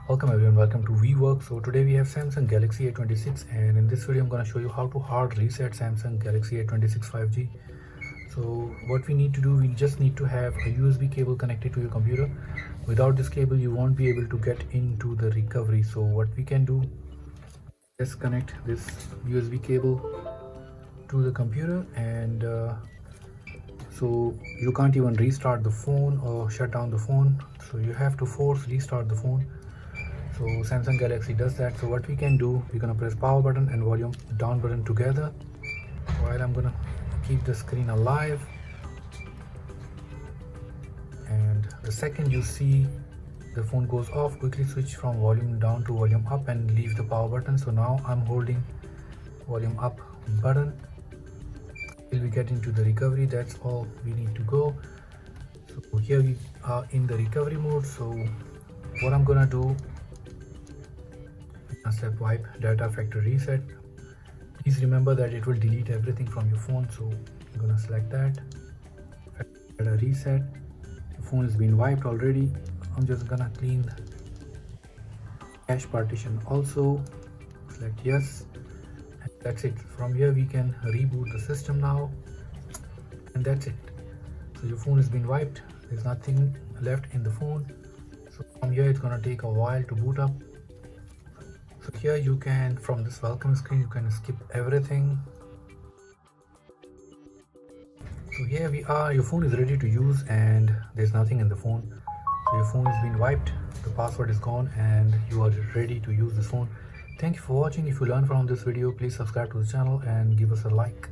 Welcome everyone, welcome to VWork. So today we have Samsung Galaxy A26, and in this video I'm going to show you how to hard reset Samsung Galaxy A26 5G. So what we need to do, we just need to have a USB cable connected to your computer. Without this cable you won't be able to get into the recovery. So what we can do, just connect this USB cable to the computer, and so you can't even restart the phone or shut down the phone, so you have to force restart the phone. So Samsung Galaxy does that. So what we can do, we're gonna press power button and volume down button together while I'm gonna keep the screen alive, and the second you see the phone goes off, quickly switch from volume down to volume up and leave the power button. So now I'm holding volume up button till we get into the recovery. That's all we need to go. So here we are in the recovery mode. So what I'm gonna do, step wipe data factory reset. Please remember that it will delete everything from your phone, so I'm gonna select that. Data reset. The phone has been wiped already. I'm just gonna clean cache partition also. Select yes, and that's it. From here we can reboot the system now, and that's it. So your phone has been wiped. There's nothing left in the phone. So from here it's gonna take a while to boot up. So here you can, from this welcome screen, you can skip everything. So here we are, your phone is ready to use and there's nothing in the phone. So your phone has been wiped, the password is gone, and you are ready to use this phone. Thank you for watching. If you learned from this video, please subscribe to the channel and give us a like.